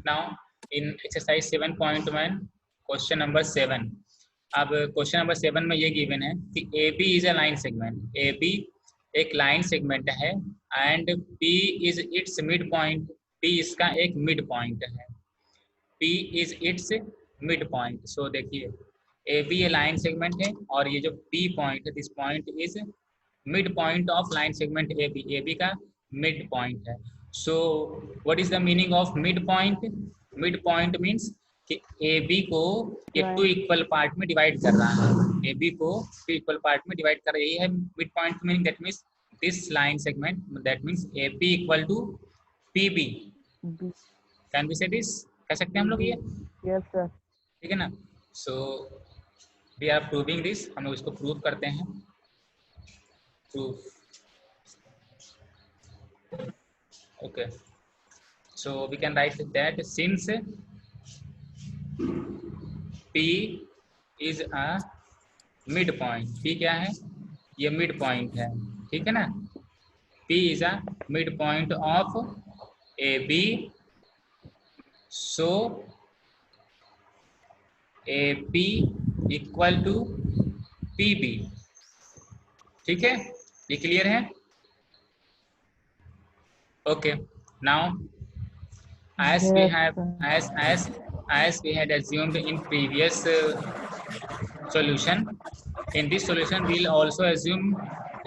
Now in exercise 7.1 question number 7। अब question number 7 में ये गिवन है कि A B is a line segment. A B एक लाइन सेगमेंट है and P is its mid point. P इसका एक मिड पॉइंट है। P is its mid point. So देखिए ए बी ये लाइन सेगमेंट है और ये जो पी पॉइंट है this point is mid point of line segment A B. A B का मिड पॉइंट है। So what is the meaning of mid point? Mid point means कि A B को ये टू इक्वल पार्ट में divide कर रहा है। A B को टू इक्वल पार्ट में डिवाइड कर रही है mid point meaning. That means this line segment, that means A P equal to P B. Can we say this? कह सकते हैं हम लोग ये? Yes sir. ठीक है ना? So we are proving this. हम लोग इसको प्रूव करते हैं। Proof. Okay, so we can write that since P is a midpoint, P क्या है? ये मिड पॉइंट है, ठीक है ना? P is a midpoint of AB, so AP equal to PB। ठीक है, ये क्लियर है? Okay, now as we have as we had assumed in previous solution, in this solution we'll also assume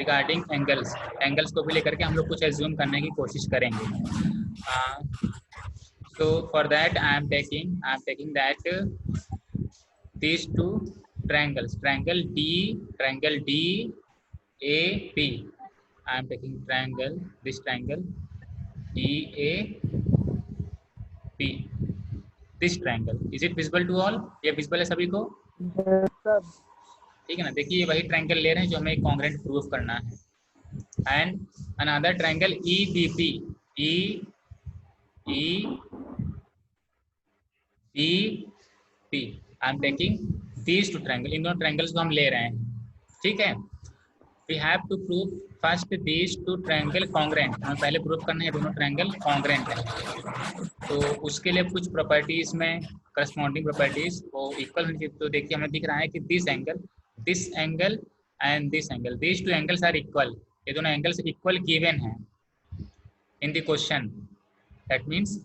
regarding angles। angles को भी लेकर के हम लोग कुछ assume करने की कोशिश करेंगे। So for that I am taking that these two triangles, triangle D A P, I am taking triangle, this triangle DAP, this triangle, is it visible to all? ये visible है सभी को? ठीक है ना? देखिए वही ट्रायंगल ले रहे हैं जो हमें कॉन्ग्रुएंट प्रूफ करना है। And another triangle EBP, EBP, I am taking these two triangle. इन दोनों ट्रायंगल्स को हम ले रहे हैं, ठीक है? We have to prove first these two triangle congruent। हमें पहले प्रूफ करना है दोनों ट्रायंगल congruent है। तो उसके लिए कुछ प्रॉपर्टीज में करस्पॉन्डिंग प्रॉपर्टीज वो इक्वल होनी चाहिए। तो देखिए हमें दिख रहा है कि this angle and this angle, these two angles are equal. ये दोनों एंगल्स इक्वल गिवन है in the question. That means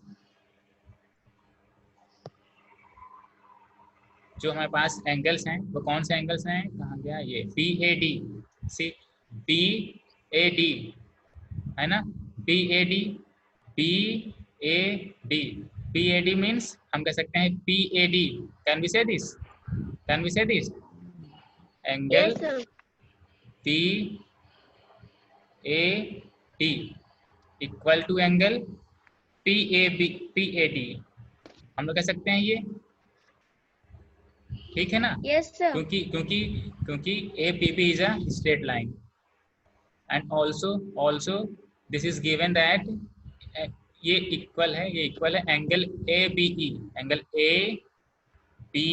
जो हमारे पास एंगल्स हैं वो कौन से एंगल्स हैं? कहाँ गया ये? BAD, सी BAD है ना? BAD, BAD, BAD मीन्स हम कह सकते हैं PAD। Can we say this? Can we say this? Angle PAD equal to angle PAD। हम लोग कह सकते हैं ये, ठीक है ना? Yes sir. क्योंकि APB is a straight line and also this is given that ये इक्वल है एंगल ABE, एंगल ABE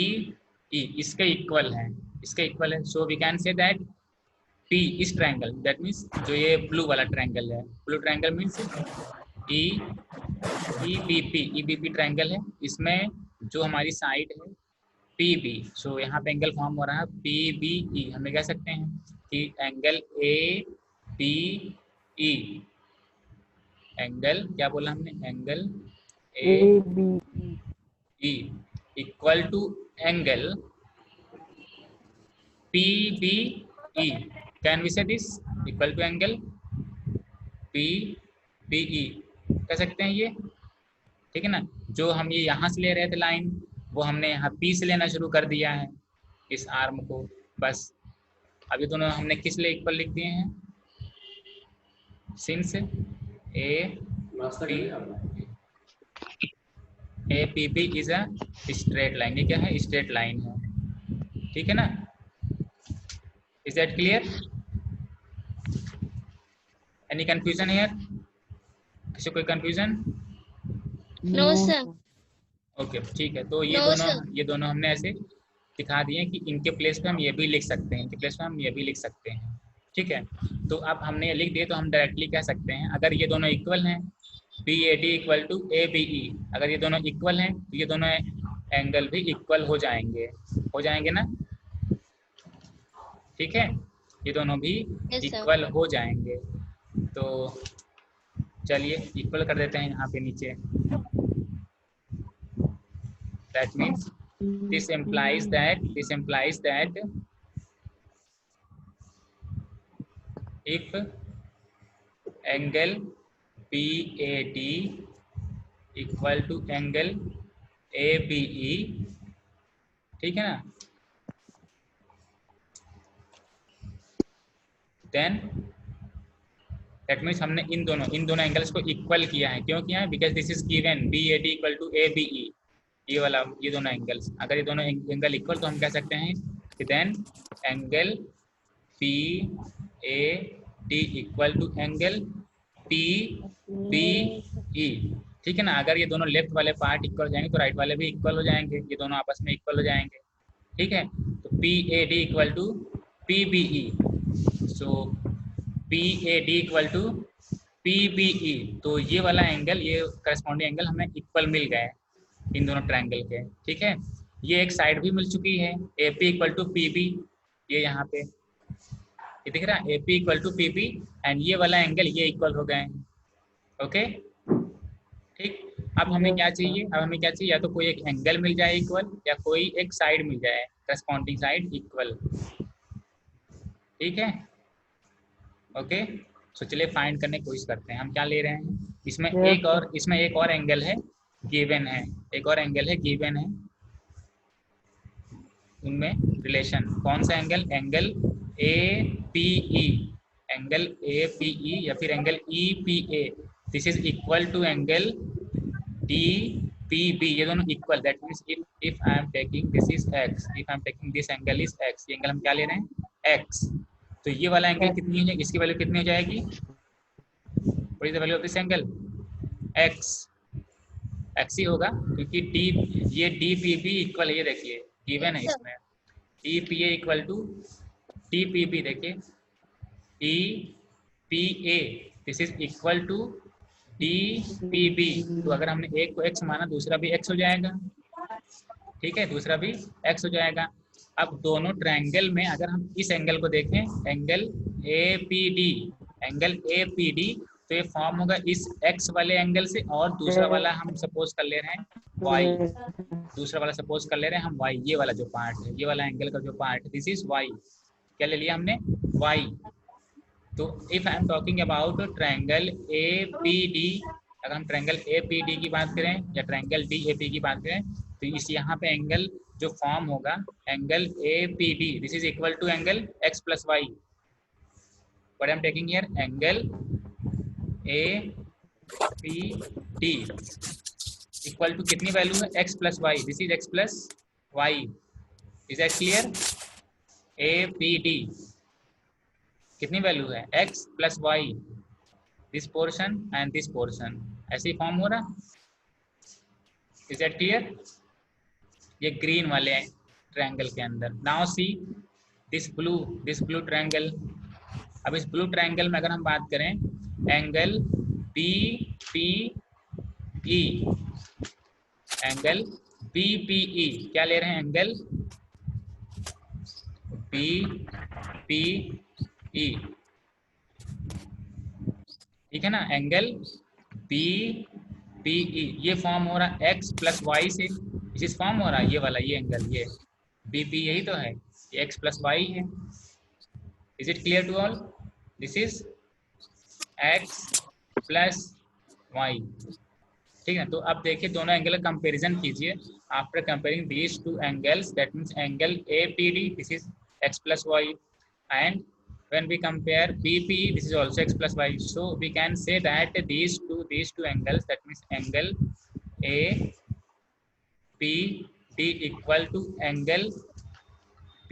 इसके इक्वल है। So we can say that P इस ट्रायंगल, दैट मीन्स जो ये ब्लू वाला ट्रायंगल है, blue triangle means EBP triangle है। इसमें जो हमारी साइड है PB, सो यहाँ पे एंगल फॉर्म हो रहा है PBE। हमें कह सकते हैं कि एंगल ABE, एंगल क्या बोला हमने? Angle ABE equal to angle PBE। Can we say this? Equal to angle PBE कह सकते हैं ये, ठीक है ना? जो हम ये यहाँ से ले रहे थे लाइन वो हमने यहाँ P से लेना शुरू कर दिया है इस आर्म को। बस अभी दोनों हमने किस लिए इक्वल लिख दिए हैं? Since APB is a straight line. ये क्या है? स्ट्रेट लाइन है, ठीक है ना? Is that clear? Any confusion here? किसी कोई कंफ्यूजन? No sir. ओके ठीक है। तो ये दोनों हमने ऐसे दिखा दिए कि इनके प्लेस पे हम ये भी लिख सकते हैं, इनके प्लेस पे हम ये भी लिख सकते हैं, ठीक है? तो अब हमने ये लिख दिए तो हम डायरेक्टली कह सकते हैं अगर ये दोनों इक्वल हैं BAD इक्वल टू ABE। अगर ये दोनों इक्वल हैं तो ये दोनों एंगल भी इक्वल हो जाएंगे ना, ठीक है, ये दोनों भी Yes, sir. इक्वल हो जाएंगे। तो चलिए इक्वल कर देते हैं यहाँ पे नीचे। That means this implies that if angle BAD equal to angle ABE, ठीक है ना, देन दैट मीन्स हमने इन दोनों एंगल्स को इक्वल किया है। क्यों किया है? Because this is given BAD equal to ABE, ये दोनों एंगल्स, अगर ये दोनों एंगल इक्वल तो हम कह सकते हैं कि then angle BAD equal to angle PBE, ठीक है ना। अगर ये दोनों लेफ्ट वाले पार्ट इक्वल हो जाएंगे तो राइट वाले भी इक्वल हो जाएंगे, ये दोनों आपस में इक्वल हो जाएंगे, ठीक है। तो PAD equal to PBE, so PAD equal to PBE, तो ये वाला एंगल, ये करस्पॉन्डिंग एंगल हमें इक्वल मिल गए इन दोनों ट्रायंगल के, ठीक है। ये एक साइड भी मिल चुकी है, AP इक्वल टू PB, ये यहाँ पे ये दिख रहा है, AP equal to PB, and ये वाला एंगल ये इक्वल हो गए, ओके, ठीक। अब हमें क्या चाहिए, या तो कोई एक एंगल मिल जाए इक्वल, या कोई एक साइड मिल जाए करस्पॉन्डिंग साइड इक्वल, ठीक है, ओके। सो चलिए फाइंड करने की कोशिश करते हैं। हम क्या ले रहे हैं, इसमें एक और एंगल है गिवन है, उनमें रिलेशन, कौन सा एंगल, एंगल APE, या फिर angle EPA, this is equal to angle DPB, ये दोनों equal, that means if I am taking this is x, if I am taking this angle is x, ये angle हम क्या ले रहे हैं, x, तो ये वाला एंगल कितनी है, इसकी वैल्यू कितनी हो जाएगी, what is the value of this angle, x ही होगा, क्योंकि ये DPB इक्वल है, ये देखिए गिवन है इसमें, EPA इक्वल टू DPB, देखिए EPA this is equal to DPB, तो अगर हमने एक को x माना दूसरा भी x हो जाएगा, ठीक है, दूसरा भी x हो जाएगा। अब दोनों ट्रायंगल में अगर हम इस एंगल को देखें, एंगल APD, तो ये फॉर्म होगा इस x वाले एंगल से, और दूसरा वाला हम सपोज कर ले रहे हैं y, ये वाला जो पार्ट है, ये वाला एंगल का जो पार्ट है, दिस इज y, क्या ले लिया हमने, y। तो if I am talking about triangle APD, अगर हम ट्रायंगल APD की बात करें या ट्रायंगल DAP की बात करें, तो इस यहाँ पे एंगल जो फॉर्म होगा, angle APD this is equal to angle x plus y, what I am taking here, angle APD equal to कितनी वैल्यू है, x plus y, this is x plus y, is that clear. APD कितनी value है, x plus y, this portion and this portion, ऐसे ही form हो रहा, is that clear. ये green वाले ट्रायंगल के अंदर, now see this blue triangle. अब इस ब्लू ट्रायंगल में अगर हम बात करें, एंगल BPE, क्या ले रहे हैं, एंगल BPE, ठीक है ना, एंगल BPE, ये फॉर्म हो रहा x प्लस वाई से, इस फॉर्म हो रहा है ये वाला, ये एंगल, ये BP यही तो है, ये x प्लस वाई है, is it clear to all, this is x plus y, ठीक है। तो अब देखिए दोनों एंगल का कंपैरिजन कीजिए, after comparing these two angles, that means angle APD this is x plus y, and when we compare BPE, this is also x plus y, so we can say that these two angles, that means angle APD equal to angle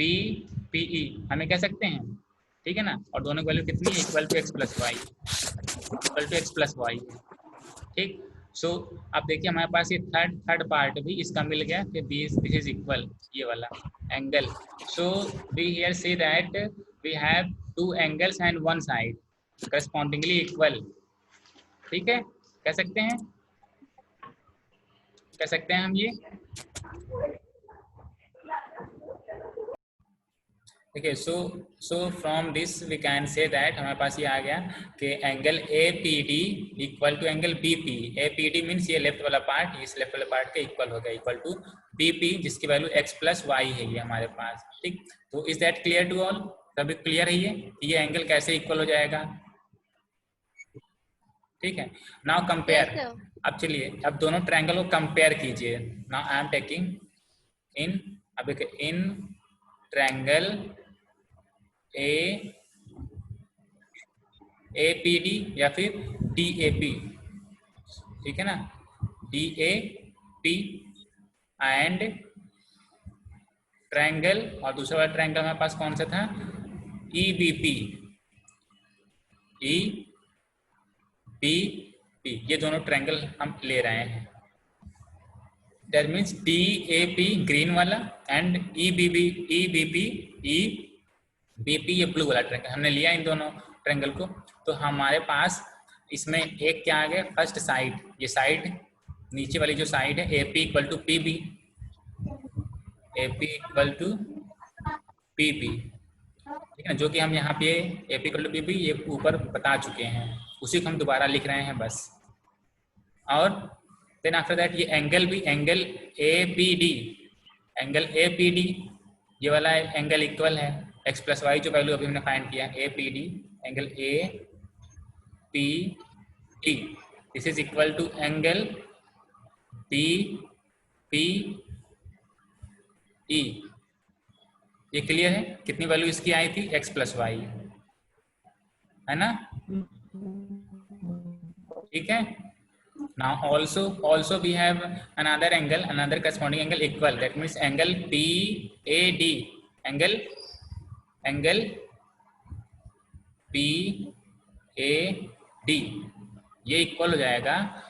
BPE, हमें कह सकते हैं, ठीक है ना। और दोनों की वैल्यू कितनी है, equal to x plus y, ठीक। सो अब देखिए हमारे पास ये थर्ड पार्ट भी इसका मिल गया कि दिस इज इक्वल, ये वाला angle, so we here say that we have 2 angles and 1 side correspondingly equal, ठीक है। कह सकते हैं, कह सकते हैं हम ये। ठीक है, so from this we can say that हमारे पास ये आ गया कि angle A P D equal to angle B P. A P D means ये लेफ्ट वाला पार्ट इस लेफ्ट वाला पार्ट के इक्वल हो गया, इक्वल टू बी पी जिसकी वैल्यू एक्स प्लस वाई है ये हमारे पास। ठीक, तो is that clear to all? सभी क्लियर है ये एंगल कैसे इक्वल हो जाएगा? ठीक है, नाउ कंपेयर। Yes, sir. अब चलिए अब दोनों ट्रायंगल को कंपेयर कीजिए। Now I am taking in, अब इन ट्रायंगल ए पी डी या फिर डी ए पी, ठीक है ना, D A P and triangle, और दूसरा वाला ट्रायंगल हमारे पास कौन सा था? E B P, E B P, ये दोनों ट्रायंगल हम ले रहे हैं। That means D A P green वाला एंड ई बी पी ये ब्लू वाला ट्रायंगल हमने लिया इन दोनों ट्रायंगल को। तो हमारे पास इसमें एक क्या आ गया, फर्स्ट साइड, ये साइड नीचे वाली जो साइड है A P equal to P B, A P equal to P B, ठीक है ना, जो कि हम यहाँ पे A P equal to P B ये ऊपर बता चुके हैं, उसी को हम दोबारा लिख रहे हैं बस। और देन आफ्टर दैट ये एंगल भी, angle A P D, angle A P D ये वाला एंगल इक्वल है एक्स प्लस वाई जो वैल्यू अभी हमने फाइंड किया, A P D angle A P D, this is equal to angle D P E. ये clear है? कितनी वैल्यू इसकी आई थी? एक्स प्लस वाई, है ना? ठीक है। Now also we have another angle, another corresponding angle equal, that means angle PAD, angle PAD ये इक्वल हो जाएगा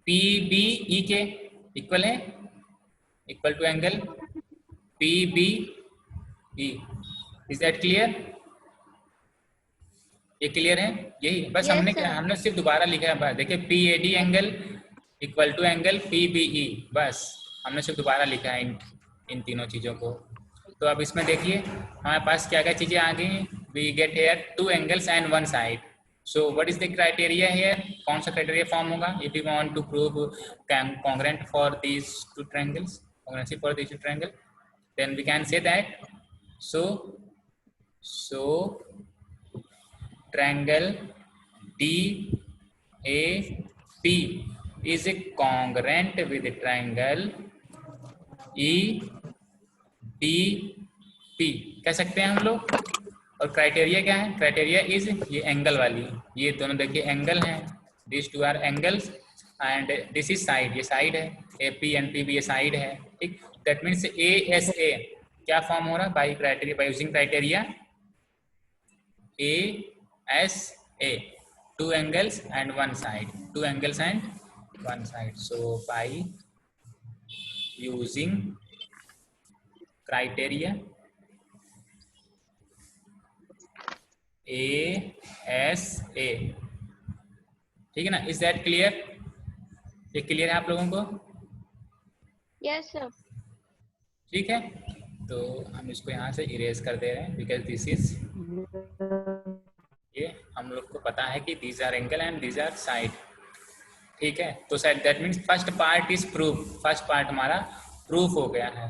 PBE के, इक्वल है, equal to angle PBE। Is that clear? ये क्लियर है? यही बस Yes, हमने sir. क्या, हमने सिर्फ दोबारा लिखा है, देखिए PAD angle equal to angle PBE, बस हमने सिर्फ दोबारा लिखा है इन तीनों चीज़ों को। तो अब इसमें देखिए हमारे पास क्या क्या चीज़ें आ गई। We get here two angles and one side. So what is the criteria here? कौन सा क्राइटेरिया फॉर्म होगा if you want to prove congruent for these two triangles, congruency for these two triangle, then we can say that so triangle DAP is congruent with the triangle EDP, कह सकते हैं हम लोग। और criteria क्या है? Criteria is ये angle वाली, ये दोनों देखिए एंगल हैं, this two are angles and this is side, ये साइड है, AP एंड PB ये साइड है, ठीक। दैट मीन्स ASA क्या फॉर्म हो रहा है? By criteria, by using criteria ASA, two angles and one side, two angles and one side. So by using criteria ASA, ठीक है ना? Is that clear? ये क्लियर है आप लोगों को? Yes, sir. ठीक है, तो हम इसको यहाँ से इरेज कर दे रहे हैं बिकॉज दिस इज, ये हम लोग को पता है कि these are angle and these are side, ठीक है। तो side that means first part is proof, first part हमारा प्रूफ हो गया है,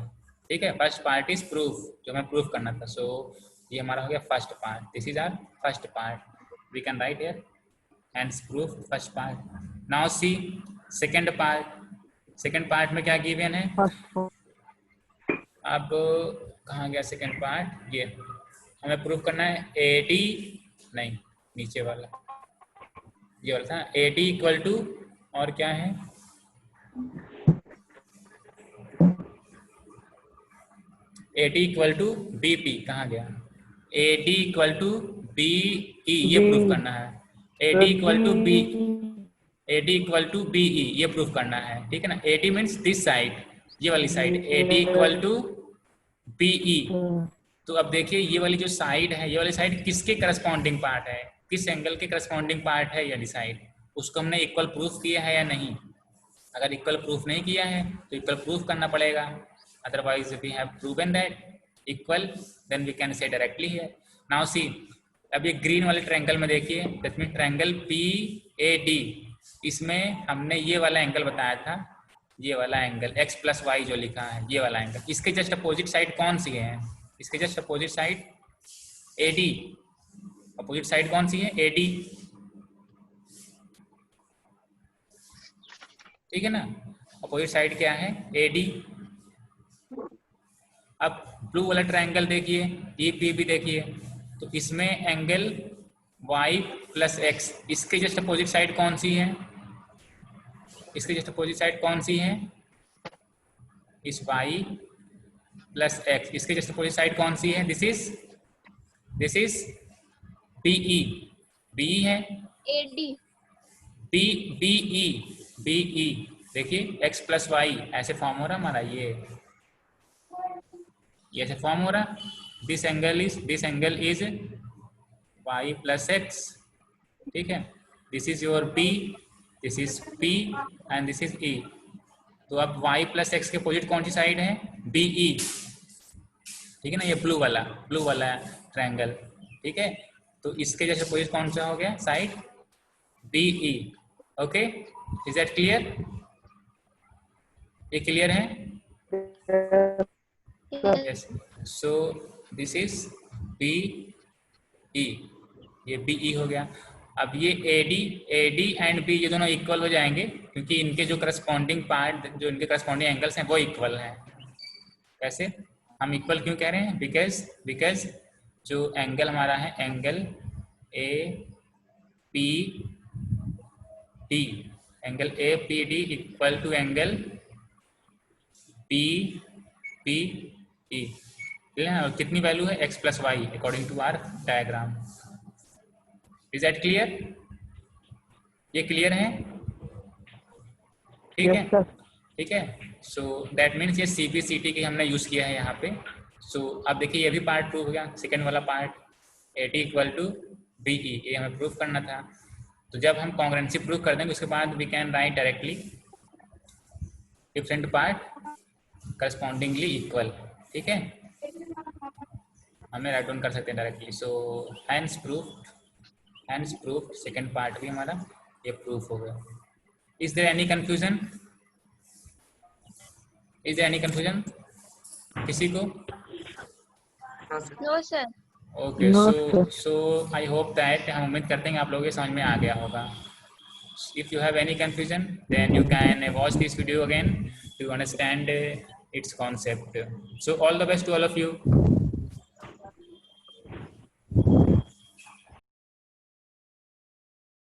ठीक है। फर्स्ट पार्ट इज प्रूफ, जो हमें प्रूफ करना था। सो ये हमारा हो गया first part, this is our first part, we can write here and proof first part. Now see second part, second part में क्या गिवन है? अब कहाँ गया सेकेंड पार्ट? ये हमें प्रूफ करना है AD, नहीं नीचे वाला, ये वाला था AD इक्वल टू, और क्या है? AD इक्वल टू BP, कहाँ गया? AD इक्वल टू BE, ये प्रूफ करना है। AD equal to B, AD equal to BE ये प्रूफ करना है, ठीक है ना। AD मीन्स दिस साइड, ये वाली side, AD equal to BE। तो अब देखिए ये वाली जो साइड है, ये वाली साइड किसके करस्पॉन्डिंग पार्ट है? किस एंगल के करस्पॉन्डिंग पार्ट है ये वाली साइड? उसको हमने इक्वल प्रूफ किया है या नहीं। अगर इक्वल प्रूफ नहीं किया है तो इक्वल प्रूफ करना पड़ेगा, otherwise we have proven that equal, then we can say directly here. Now see, अब ये ग्रीन वाले ट्रायंगल में देखिए, दैट मीन ट्रायंगल PAD, इसमें हमने ये वाला एंगल बताया था, ये वाला एंगल x+y जो लिखा है, ये वाला एंगल, इसके जस्ट अपोजिट साइड कौन सी है? इसके just opposite side AD, opposite side कौन सी है? AD, ठीक है ना, अपोजिट साइड क्या है? AD। अब ब्लू वाला ट्रायंगल देखिए, EP भी देखिए, तो इसमें एंगल y+x, इसके जस्ट अपोजिट साइड कौन सी है? इसके जस्ट अपोजिट साइड कौन सी है? इस y+x, इसके जस्ट अपोजिट साइड कौन सी है? दिस इज BE, BE है, AD, BE देखिए, x+y ऐसे फॉर्म हो रहा हमारा, ये ऐसे फॉर्म हो रहा। दिस एंगल इज y+x, ठीक है, this is your B, this is P and this is E। तो अब y+x के अपोजिट कौन सी साइड है? BE, ठीक है ना, ये ब्लू वाला ट्रायंगल, ठीक है, तो इसके जैसे अपोजिट कौन सा हो गया? Side BE। Okay, is that clear? ये क्लियर है? yes, yes, so this is BE, ये BE हो गया। अब ये AD एंड B ये दोनों इक्वल हो जाएंगे, क्योंकि इनके जो करस्पॉन्डिंग पार्ट, जो इनके करस्पॉन्डिंग एंगल्स हैं वो इक्वल हैं। कैसे हम इक्वल क्यों कह रहे हैं? बिकॉज जो एंगल हमारा है, angle APD equal to angle BPE, ठीक है, और कितनी वैल्यू है? x+y according to our diagram. Is that clear? ये क्लियर है? ठीक है, ठीक है। सो दैट मीन्स ये CBCT की हमने यूज किया है यहाँ पे। सो अब देखिए, ये भी पार्ट प्रूव हो गया, सेकेंड वाला part AD equal to BE, ये हमें प्रूव करना था। तो जब हम कॉन्ग्रुएंसी प्रूव कर देंगे उसके बाद we can write directly different part correspondingly equal, ठीक है, हमें राइट डाउन कर सकते हैं directly. So hence proof second part भी हमारा ये प्रूफ हो गया। Is there any confusion? किसी को? no sir, okay, so I hope that, हम उम्मीद करते हैं आप लोगों के समझ में आ गया होगा। If you have any confusion then you can watch this video again to understand its concept. So all the best to all of you.